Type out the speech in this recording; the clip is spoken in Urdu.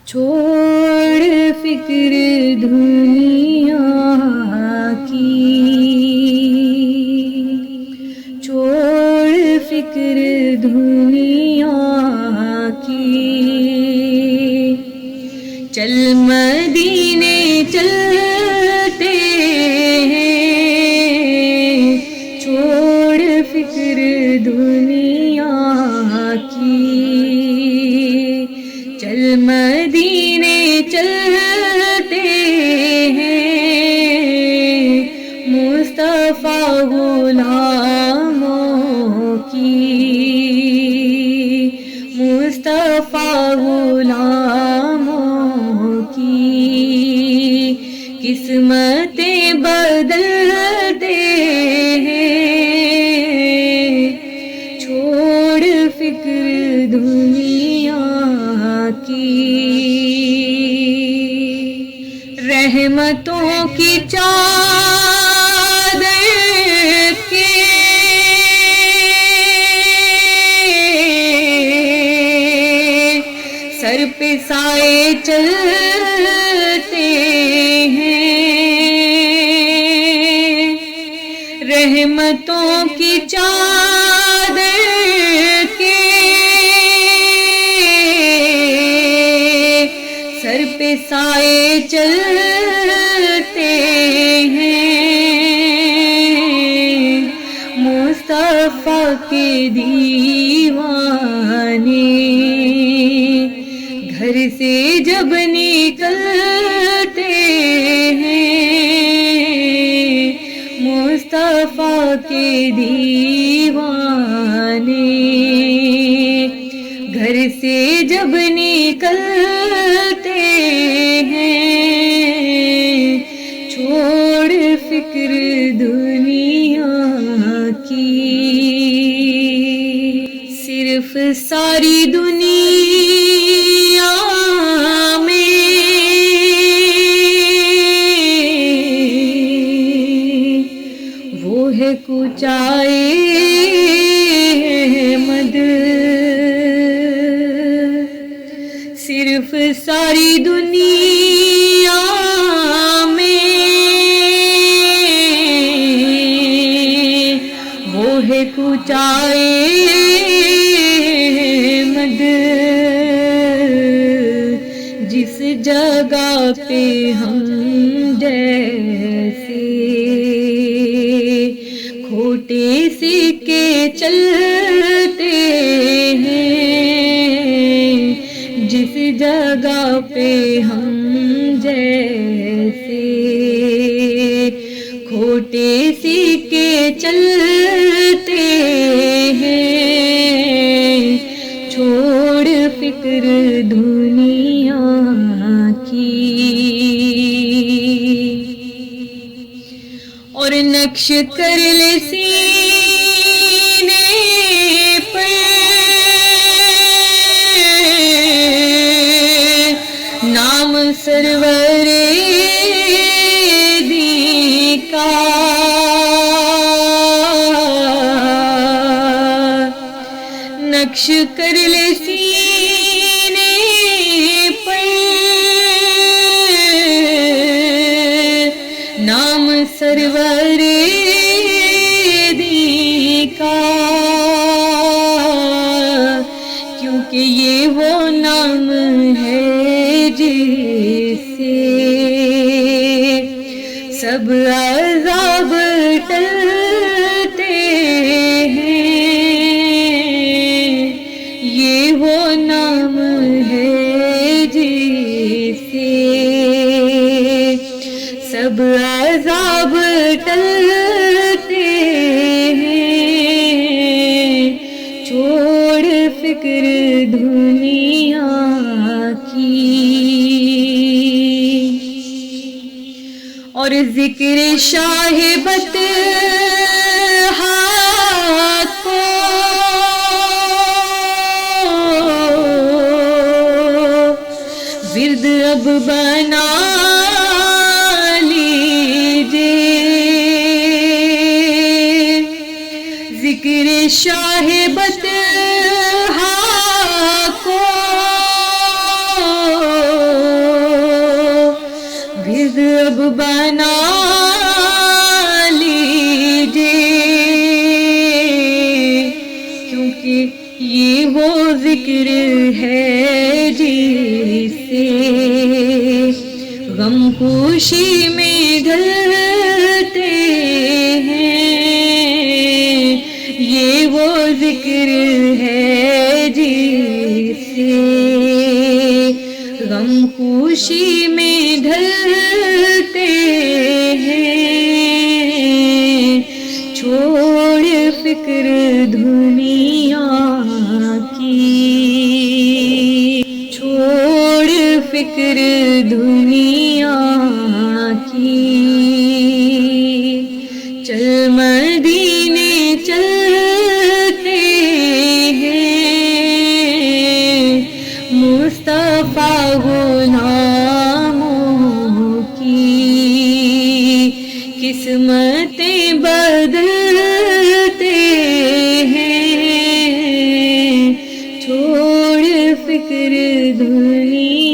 چھوڑ فکر دنیا کی، چھوڑ فکر دنیا کی، چل مدینے چلتے ہیں، چھوڑ فکر دنیا کی، چل مدینے چلتے ہیں، مصطفیٰ غلاموں کی، مصطفیٰ غلاموں کی قسمتیں بدلتے ہیں، چھوڑ فکر دنیا کی، رحمتوں کی چادر کے سر پہ سائے چلتے ہیں، رحمتوں کی چادر کے سر پہ سائے چلتے ہیں، مصطفیٰ کے دیوانے گھر سے جب نکلتے ہیں، مصطفیٰ کے دیوانے گھر سے جب نکلتے ہیں، چھوڑ فکر دنیا کی، صرف ساری دنیا میں وہ ہے کوچائے احمد، صرف ساری دنیا میں وہ ہے کوچائے احمد، جس جگہ پہ ہم جیسے کھوٹے سکے چلتے ہیں، جس جگہ پہ ہم جیسے کھوٹے سکے چلتے ہیں، چھوڑ فکر دنیا کی، اور نقش کر لے سینے پر نام سرور دی کا، نقش کر لے سینے پر نام سرور دی کا، کیونکہ یہ وہ نام ہے جس سے سب عذاب ٹلتے ہیں، یہ وہ نام ہے جس سے سب عذاب ٹلتے ہیں، چھوڑ فکر دنیا کی، اور ذکر شاہ بطحہ کو ورد اب بنا لیجئے، ذکر شاہ بطحہ کو کہ یہ وہ ذکر ہے جس سے غم خوشی میں ڈھلتے ہیں، یہ وہ ذکر ہے جس سے غم خوشی میں ڈھلتے ہیں، چھوڑ فکر دنیا کی، چھوڑ فکر دنیا کی، چل مدینے چلتے ہیں، مصطفیٰ غلاموں کی قسمتیں بدلتے ہیں، چھوڑ فکر دنیا